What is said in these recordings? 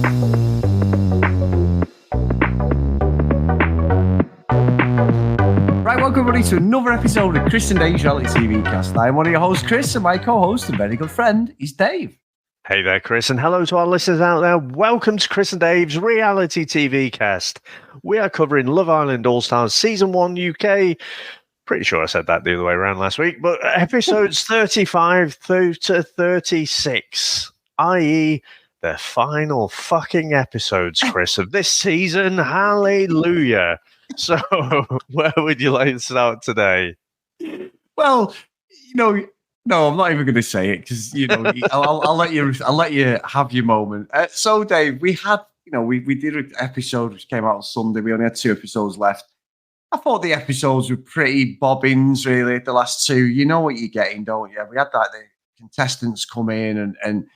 Right, welcome everybody to another episode of Chris and Dave's Reality TV Cast. I'm one of your hosts, Chris, and my co-host and very good friend is Dave. Hey there, Chris, and hello to our listeners out there. Welcome to Chris and Dave's Reality TV Cast. We are covering Love Island All-Stars Season 1 UK. Pretty sure I said that the other way around last week, but episodes 35 through to 36, i.e., the final fucking episodes, Chris, of this season. Hallelujah. So, where would you like to start today? Well, no, I'm not even going to say it because I'll let you have your moment. So, Dave, we had we did an episode which came out on Sunday. We only had 2 episodes left. I thought the episodes were pretty bobbins, really. The last 2, you know what you're getting, don't you? We had the contestants come in and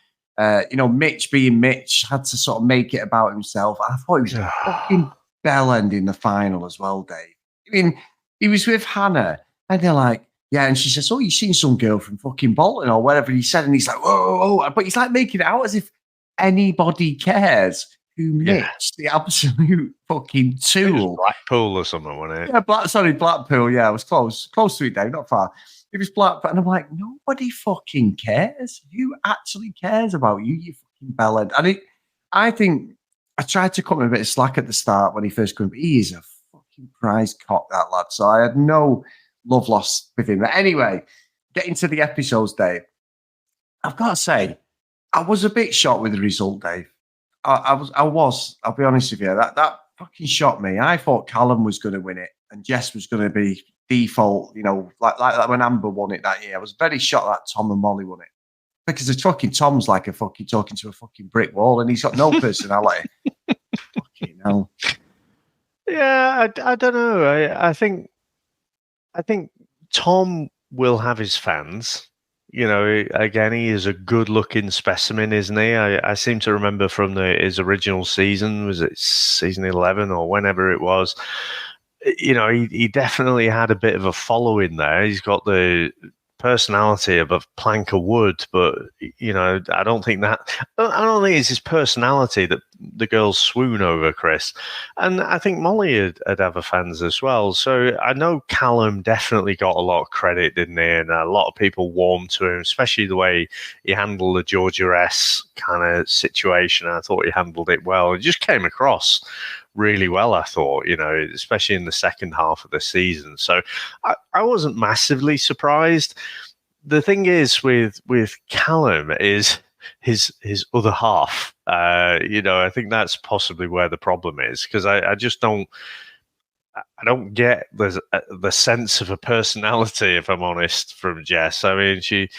Mitch being Mitch had to sort of make it about himself. I thought he was fucking bell end in the final as well, Dave. I mean, he was with Hannah, and they're like, yeah, and she says, "Oh, you've seen some girl from fucking Bolton or whatever he said," and he's like, "Whoa," but he's like making it out as if anybody cares who Mitch, the absolute fucking tool. Blackpool or something, wasn't it? Yeah, Blackpool. Yeah, it was close to it, Dave, not far. It was Blackpool, and I'm like, nobody fucking cares. Who actually cares about you? You fucking bell end. And I think. I tried to cut him a bit of slack at the start when he first came, but he is a fucking prize cock, that lad. So I had no love lost with him. But anyway, getting to the episodes, Dave, I've got to say, I was a bit shocked with the result, Dave. I was, I'll be honest with you. That fucking shocked me. I thought Callum was going to win it and Jess was going to be default, like when Amber won it that year. I was very shocked that Tom and Molly won it. Because the fucking Tom's like a fucking talking to a fucking brick wall, and he's got no personality. Fucking hell. Yeah, I don't know. I think Tom will have his fans. Again, he is a good-looking specimen, isn't he? I seem to remember from his original season, was it season 11 or whenever it was? He definitely had a bit of a following there. He's got the personality of a plank of wood, but I don't think it's his personality that the girls swoon over, Chris. And I think Molly would have her fans as well. So I know Callum definitely got a lot of credit, didn't he? And a lot of people warmed to him, especially the way he handled the Georgia S kind of situation. I thought he handled it well. It just came across really well, I thought, especially in the second half of the season. So I wasn't massively surprised. The thing is with Callum is his other half. I think that's possibly where the problem is, because I just don't get the sense of a personality, if I'm honest, from Jess. I mean, she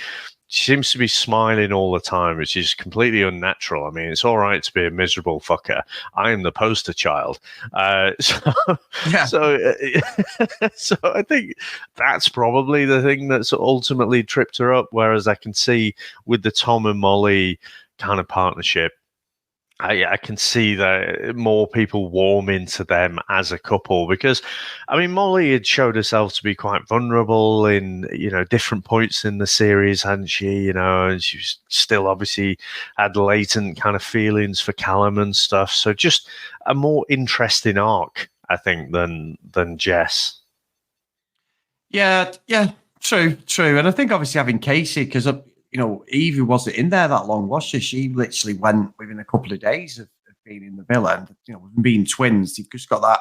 seems to be smiling all the time, which is completely unnatural. I mean, it's all right to be a miserable fucker. I am the poster child. So I think that's probably the thing that's ultimately tripped her up. Whereas I can see with the Tom and Molly kind of partnership, I can see that more people warm into them as a couple, because, I mean, Molly had showed herself to be quite vulnerable in, different points in the series, hadn't she? And she still obviously had latent kind of feelings for Callum and stuff. So just a more interesting arc, I think, than Jess. Yeah, true. And I think obviously having Casey, because Evie wasn't in there that long, was she? She literally went within a couple of days of being in the villa, and being twins, you've just got that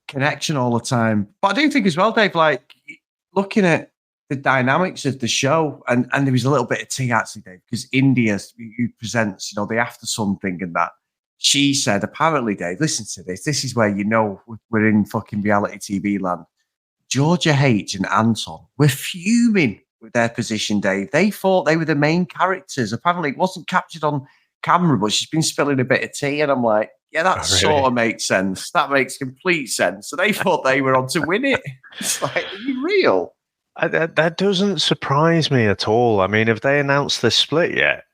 connection all the time. But I do think as well, Dave, like looking at the dynamics of the show, and there was a little bit of tea actually, Dave, because India, who presents, the After Something and that, she said, apparently, Dave, listen to this. This is where we're in fucking reality TV land. Georgia H and Anton were fuming with their position, Dave. They thought they were the main characters. Apparently, it wasn't captured on camera, but she's been spilling a bit of tea, and I'm like, yeah, that sort of makes sense. That makes complete sense. So they thought they were on to win it. It's like, are you real? That doesn't surprise me at all. I mean, have they announced the split yet?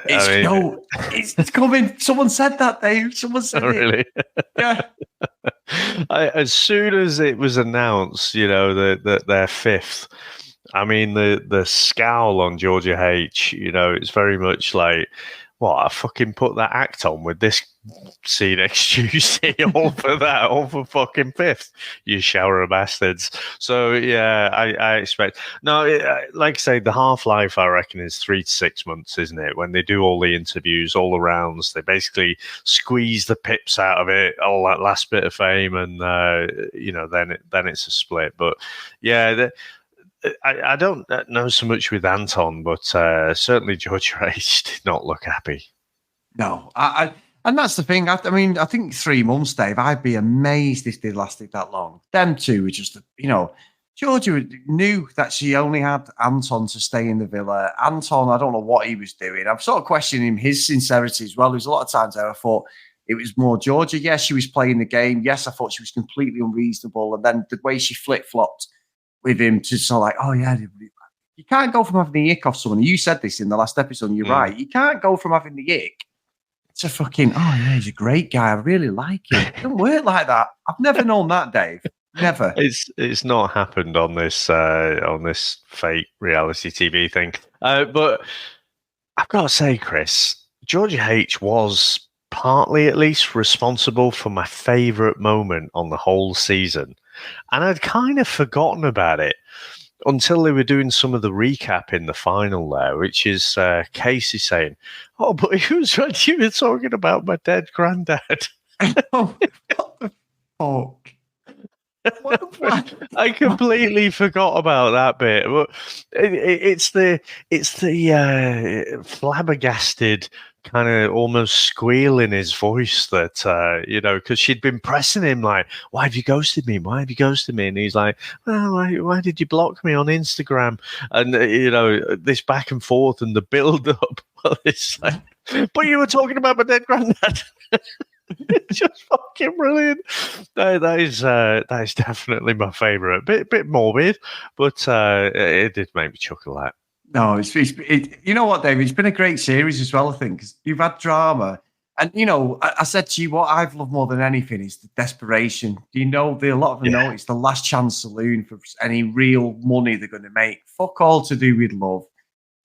It's coming. Someone said that, Dave. Someone said really? it. Yeah. As soon as it was announced, that they're fifth, I mean, the scowl on Georgia H, it's very much like, what, I fucking put that act on with this scene next Tuesday, all for that, all for fucking fifth, you shower of bastards. So, yeah, I expect. No, like I say, the half-life, I reckon, is 3 to 6 months, isn't it? When they do all the interviews, all the rounds, they basically squeeze the pips out of it, all that last bit of fame, and, then it's a split. But, yeah, I don't know so much with Anton, but certainly George H did not look happy. No, and that's the thing. I mean, I think 3 months, Dave. I'd be amazed if they lasted that long. Them two were just, Georgia knew that she only had Anton to stay in the villa. Anton, I don't know what he was doing. I'm sort of questioning his sincerity as well. There's a lot of times there I thought it was more Georgia. Yes, she was playing the game. Yes, I thought she was completely unreasonable. And then the way she flip-flopped with him to sort of like, oh, yeah, you can't go from having the ick off someone. You said this in the last episode, and you're right. You can't go from having the ick to fucking, oh, yeah, he's a great guy. I really like him. It don't work like that. I've never known that, Dave. Never. It's not happened on this fake reality TV thing. But I've got to say, Chris, Georgia H was partly at least responsible for my favourite moment on the whole season. And I'd kind of forgotten about it until they were doing some of the recap in the final there, which is Casey saying, "Oh, but it was when you were talking about my dead granddad." Oh, what the fuck? I completely forgot about that bit. It's the flabbergasted kind of almost squeal in his voice that because she'd been pressing him like, "Why have you ghosted me? Why have you ghosted me?" And he's like, "Well, why did you block me on Instagram?" And this back and forth and the build up. Well, it's like, but you were talking about my dead granddad. It's just fucking brilliant. That is definitely my favourite. Bit morbid, but it did make me chuckle. That. No, you know what, David? It's been a great series as well, I think, because you've had drama. And, I said to you, what I've loved more than anything is the desperation. Do you know, a lot of them know it's the last chance saloon for any real money they're going to make. Fuck all to do with love.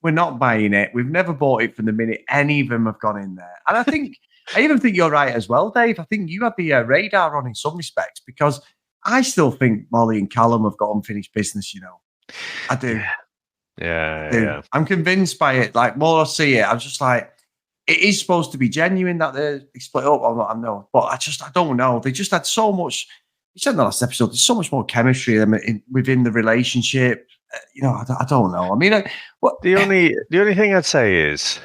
We're not buying it. We've never bought it from the minute any of them have gone in there. And I even think you're right as well, Dave. I think you had the radar on in some respects, because I still think Molly and Callum have got unfinished business, I do. Yeah. I'm convinced by it. Like, more I see it, I'm just like, it is supposed to be genuine that they split up. I know, but I don't know. They just had so much. You said in the last episode, there's so much more chemistry within the relationship. I don't know. I mean, the only thing I'd say is,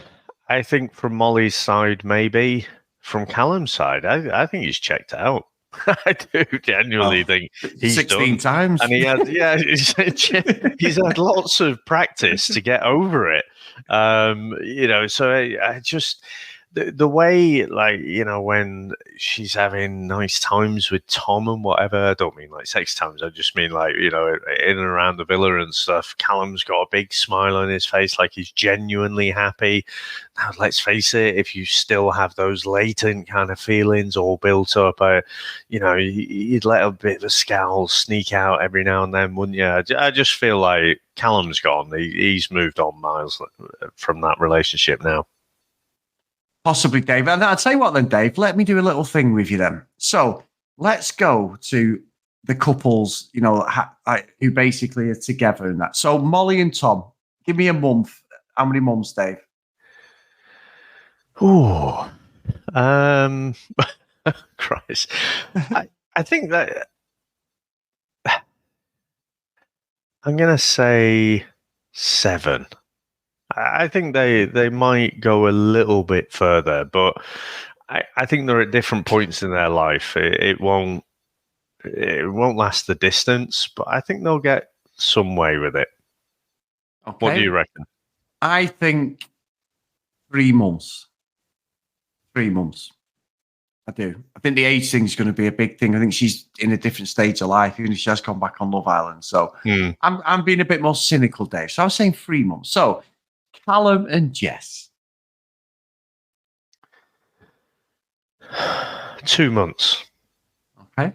I think from Molly's side, maybe from Callum's side, I think he's checked out. I do genuinely think he's 16 done. times, and he's had lots of practice to get over it. So I just the way, like, when she's having nice times with Tom and whatever. I don't mean like sex times. I just mean like, in and around the villa and stuff. Callum's got a big smile on his face, like he's genuinely happy. Now, let's face it, if you still have those latent kind of feelings all built up, you'd let a bit of a scowl sneak out every now and then, wouldn't you? I just feel like Callum's gone. He's moved on miles from that relationship now. Possibly, Dave. And I'll tell you what then, Dave, let me do a little thing with you then. So let's go to the couples, who basically are together and that. So Molly and Tom, give me a month. How many months, Dave? Ooh. Christ. I think that I'm going to say 7. I think they might go a little bit further, but I think they're at different points in their life. It won't last the distance, but I think they'll get some way with it. Okay. What do you reckon? I think 3 months. 3 months. I do. I think the age thing is going to be a big thing. I think she's in a different stage of life, even if she has come back on Love Island. So I'm being a bit more cynical, Dave. So I was saying 3 months. So Callum and Jess. 2 months. Okay.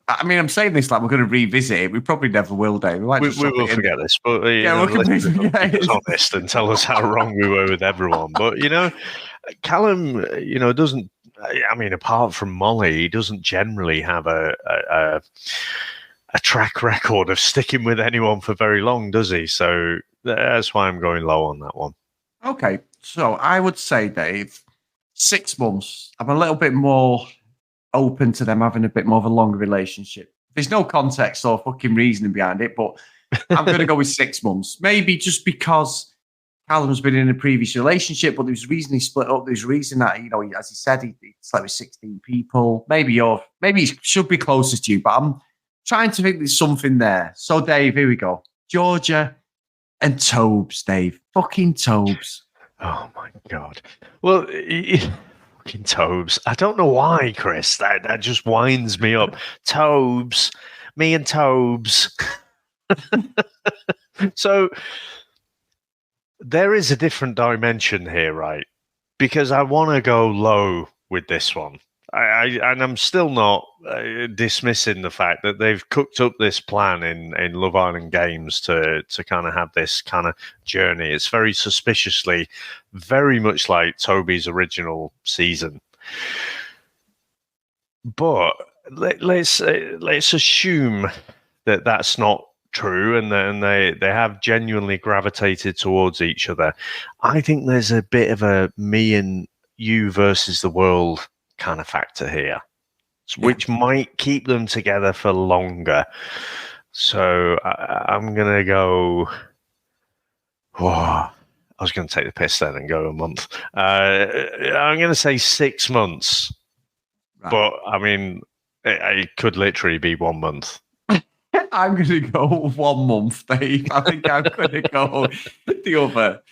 I mean, I'm saying this like we're going to revisit it. We probably never will, Dave. We might We just drop will it in. forget this, but Yeah, we can let's forget keep us it. honest and tell us how wrong we were with everyone. But Callum, doesn't. I mean, apart from Molly, he doesn't generally have a track record of sticking with anyone for very long, does he? So that's why I'm going low on that one. Okay, so I would say, Dave, 6 months. I'm a little bit more open to them having a bit more of a longer relationship. There's no context or fucking reasoning behind it, but I'm going to go with 6 months. Maybe just because Callum's been in a previous relationship, but there was a reason he split up. There's a reason that, as he said, he slept with 16 people. Maybe he should be closest to you, but I'm trying to think there's something there. So, Dave, here we go. Georgia and Tobes, Dave. Fucking Tobes. Oh, my God. Well, fucking Tobes. I don't know why, Chris. That just winds me up. Tobes. Me and Tobes. So there is a different dimension here, right? Because I want to go low with this one. And I'm still not dismissing the fact that they've cooked up this plan in Love Island Games to kind of have this kind of journey. It's very suspiciously, very much like Toby's original season. But let's assume that that's not true, and then they have genuinely gravitated towards each other. I think there's a bit of a me and you versus the world kind of factor here, which might keep them together for longer. So I'm going to go... I was going to take the piss then and go a month. I'm going to say 6 months. Right. But, I mean, it could literally be 1 month. I'm going to go 1 month, Dave. I think I'm going to go the other.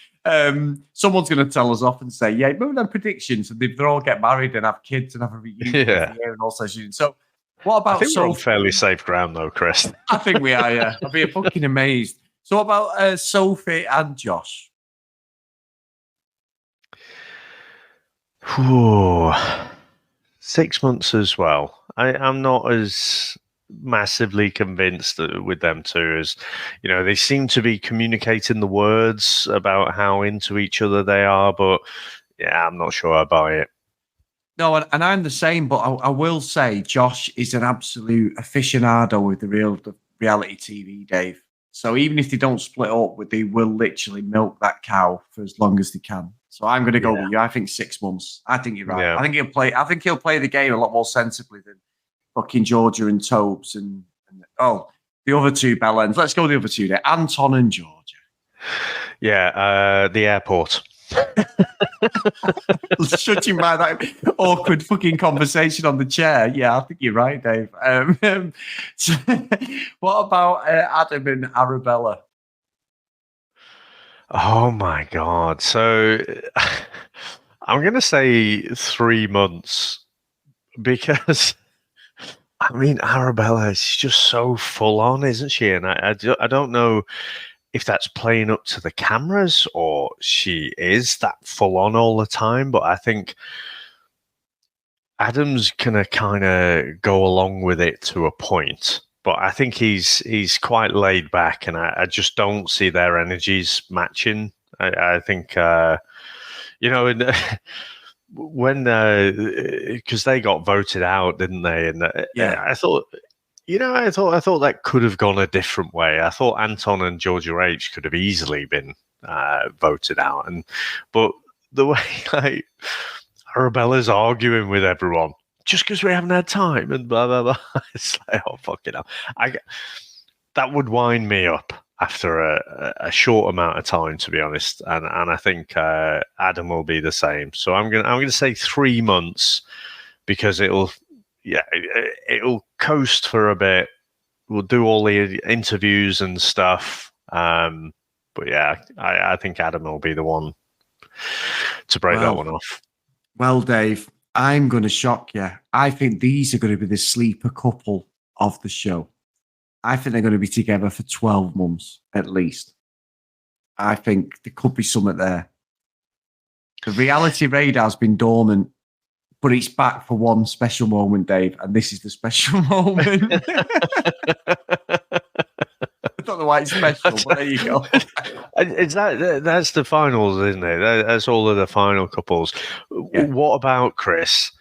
Someone's going to tell us off and say, yeah, remember them predictions? And they all get married and have kids and have a reunion every year and all sorts of. So, what about I think we're on fairly safe ground, though, Chris. I think we are, yeah. I'll be fucking amazed. So, what about Sophie and Josh? Ooh, 6 months as well. I'm not as massively convinced with them two, as they seem to be communicating the words about how into each other they are, but yeah, I'm not sure I buy it. No, and I'm the same, but I will say Josh is an absolute aficionado with the reality TV, Dave. So even if they don't split up, they will literally milk that cow for as long as they can. So I'm going to go with you. I think 6 months. I think you're right. Yeah. I think he'll play the game a lot more sensibly than fucking Georgia and Tobes and the other two bellends. Let's go with the other two there. Anton and Georgia. Yeah, the airport. Judging by that awkward fucking conversation on the chair. Yeah, I think you're right, Dave. So, what about Adam and Arabella? Oh my God. So I'm going to say 3 months because I mean, Arabella is just so full on, isn't she? And I don't know if that's playing up to the cameras or she is that full on all the time, but I think Adam's gonna kind of go along with it to a point. But I think he's quite laid back, and I just don't see their energies matching. I think when because they got voted out, didn't they? And I thought. I thought that could have gone a different way. I thought Anton and Georgia H could have easily been voted out, but the way Arabella's arguing with everyone just because we haven't had time and blah blah blah, it's like, oh fucking hell! That would wind me up after a short amount of time, to be honest. And I think Adam will be the same. So I'm gonna say 3 months because it'll coast for a bit. We'll do all the interviews and stuff. But yeah, I think Adam will be the one to break that one off. Well, Dave, I'm going to shock you. I think these are going to be the sleeper couple of the show. I think they're going to be together for 12 months at least. I think there could be something there. The reality radar's been dormant but it's back for one special moment, Dave, and this is the special moment. I don't know why it's special, but there you go. That's the finals, isn't it? That's all of the final couples. Yeah. What about Chris?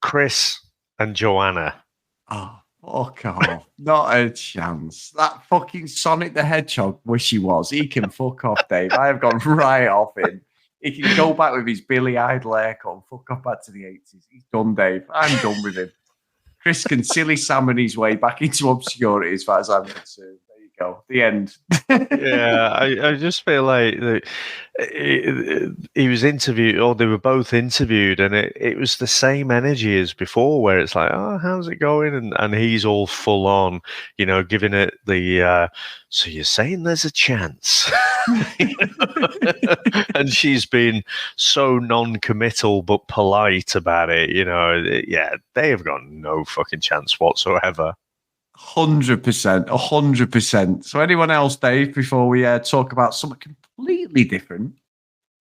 Chris and Joanna. Oh, fuck off. Not a chance. That fucking Sonic the Hedgehog wish he was. He can fuck off, Dave. I have gone right off him. He can go back with his Billy Idol haircut and fuck off back to the 80s. He's done, Dave. I'm done with him. Chris can silly salmon his way back into obscurity as far as I'm concerned. There you go. The end. Yeah, I just feel like he was interviewed, or they were both interviewed, and it was the same energy as before, where it's like, oh, how's it going? And he's all full on, giving it the, so you're saying there's a chance. And she's been so non-committal but polite about it, yeah, they have got no fucking chance whatsoever. 100%. So anyone else, Dave, before we talk about something completely different?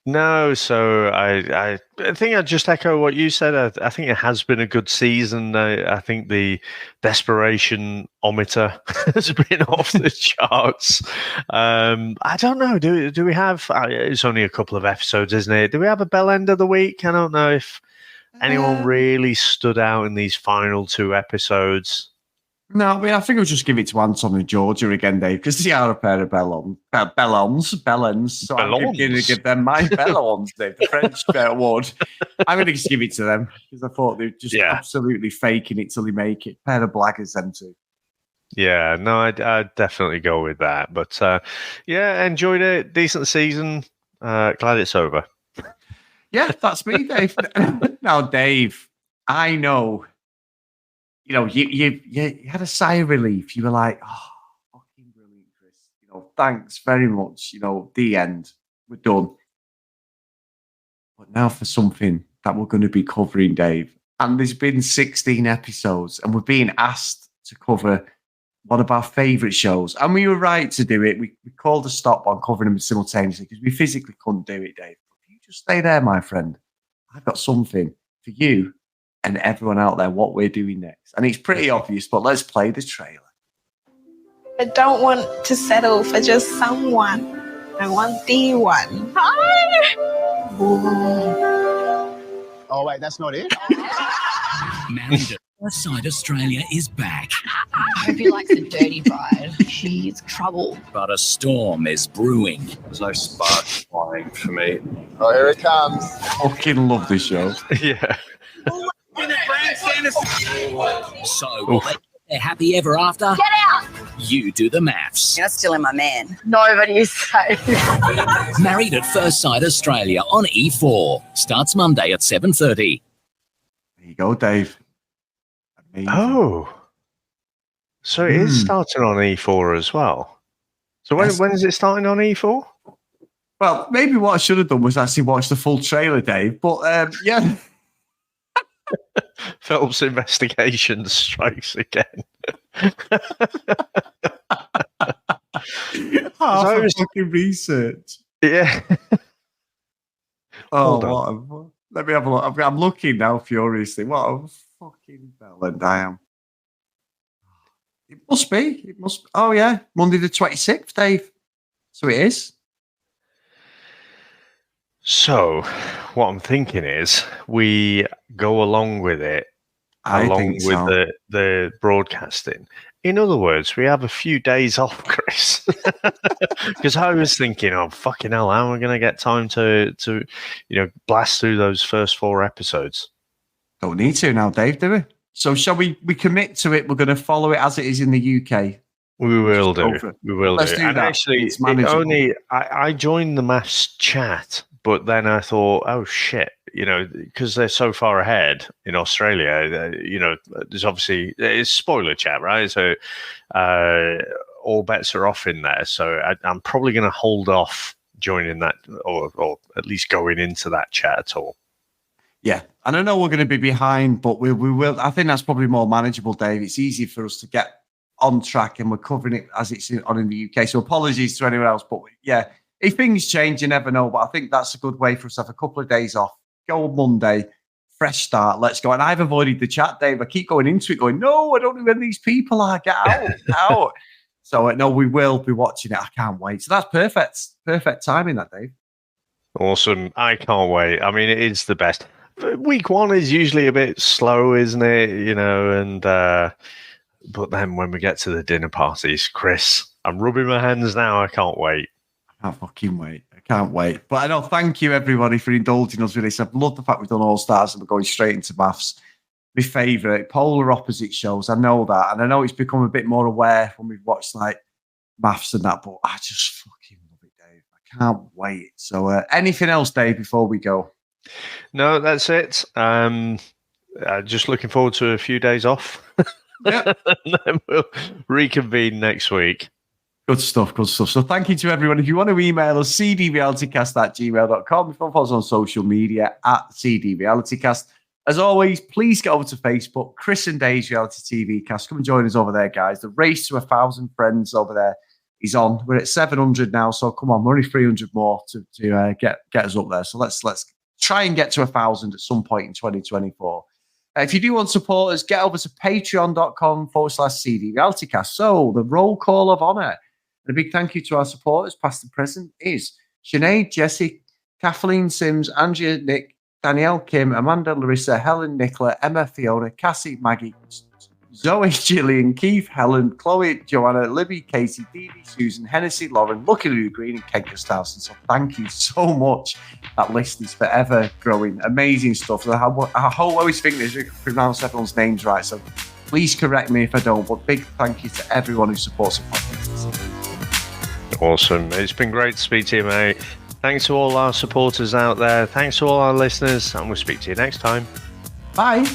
No, so I think I'd just echo what you said. I think it has been a good season. I think the desperation-ometer has been off the charts. I don't know. Do we have... it's only a couple of episodes, isn't it? Do we have a bell end of the week? I don't know if anyone really stood out in these final 2 episodes. No, I mean, I think I'll just give it to Anton and Georgia again, Dave, because they are a pair of bellends. So I'm going to give them my bellons, Dave, the French award. I'm going to just give it to them because I thought they're just absolutely faking it till they make it. Pair of blaggers, them two. Yeah, no, I'd definitely go with that. But yeah, enjoyed it. Decent season. Glad it's over. Yeah, that's me, Dave. Now, Dave, I know. You had a sigh of relief. You were like, oh, fucking brilliant, Chris. Thanks very much. The end. We're done. But now for something that we're going to be covering, Dave. And there's been 16 episodes, and we're being asked to cover one of our favourite shows. And we were right to do it. We called a stop on covering them simultaneously because we physically couldn't do it, Dave. But if you just stay there, my friend, I've got something for you and everyone out there what we're doing next. And it's pretty obvious, but let's play the trailer. I don't want to settle for just someone. I want the one. Hi! Oh, wait, that's not it? Married at First Sight Australia is back. I hope he likes a dirty bride. She's trouble. But a storm is brewing. There's no spark flying for me. Oh, here it comes. I fucking love this show. Yeah. So, will they get their happy ever after? Get out! You do the maths. You're stealing my man. Nobody is safe. Married at First Sight Australia on E4. Starts Monday at 7:30. There you go, Dave. Amazing. Oh. So it is starting on E4 as well. So when is it starting on E4? Well, maybe what I should have done was actually watch the full trailer, Dave. But yeah. Phelps investigation strikes again. Half of fucking research. Yeah. Oh, let me have a look. I'm looking now furiously. What a fucking bellend I am. It must be. Oh, yeah. Monday the 26th, Dave. So it is. So, what I'm thinking is we go along with it, along with the broadcasting. In other words, we have a few days off, Chris. Because I was thinking, oh, fucking hell, how am I going to get time to blast through those first 4 episodes? Don't need to now, Dave, do we? So shall we commit to it? We're going to follow it as it is in the UK. We will do. We will Let's do and that. actually, I joined the maths chat, but then I thought, oh shit, because they're so far ahead in Australia, there's obviously it's spoiler chat, right? So all bets are off in there. So I'm probably going to hold off joining that, or at least going into that chat at all. Yeah, and I know we're going to be behind, but we will. I think that's probably more manageable, Dave. It's easy for us to get on track, and we're covering it as it's on in the UK. So apologies to anyone else, but yeah, if things change, you never know. But I think that's a good way for us to have a couple of days off. Go on Monday, fresh start. Let's go. And I've avoided the chat, Dave. I keep going into it, going, no, I don't know where these people are. Get out, out. So no, we will be watching it. I can't wait. So that's perfect. Perfect timing, that, Dave. Awesome. I can't wait. I mean, it is the best. Week one is usually a bit slow, isn't it? You know, and but then when we get to the dinner parties, Chris, I'm rubbing my hands now. I can't wait. I can't fucking wait. I can't wait. But I know, thank you everybody for indulging us with this. I've loved the fact we've done All Stars and we're going straight into maths. My favourite, polar opposite shows. I know that. And I know it's become a bit more aware when we've watched like maths and that, but I just fucking love it, Dave. I can't wait. So anything else, Dave, before we go? No, that's it. Just looking forward to a few days off. Yep. And then we'll reconvene next week. Good stuff, good stuff. So thank you to everyone. If you want to email us, cdrealitycast@gmail.com. If you want to follow us on social media @cdrealitycast. As always, please get over to Facebook, Chris and Dave's Reality TV Cast. Come and join us over there, guys. The race to 1,000 friends over there is on. We're at 700 now, so come on, we're only 300 more to get us up there. So let's try and get to 1,000 at some point in 2024. If you do want to support us, get over to patreon.com/CD Realitycast. So the roll call of honour. And a big thank you to our supporters, past and present, is Sinead, Jessie, Kathleen Sims, Andrea, Nick, Danielle, Kim, Amanda, Larissa, Helen, Nicola, Emma, Fiona, Cassie, Maggie, Zoe, Gillian, Keith, Helen, Chloe, Joanna, Libby, Katie, Dee Dee, Susan, Hennessy, Lauren, Lucky Lou Green, and Ken Gustafson. So thank you so much. That list is forever growing. Amazing stuff. I always think that I pronounce everyone's names right. So please correct me if I don't. But big thank you to everyone who supports the podcast. Awesome. It's been great to speak to you, mate. Thanks to all our supporters out there. Thanks to all our listeners. And we'll speak to you next time. Bye.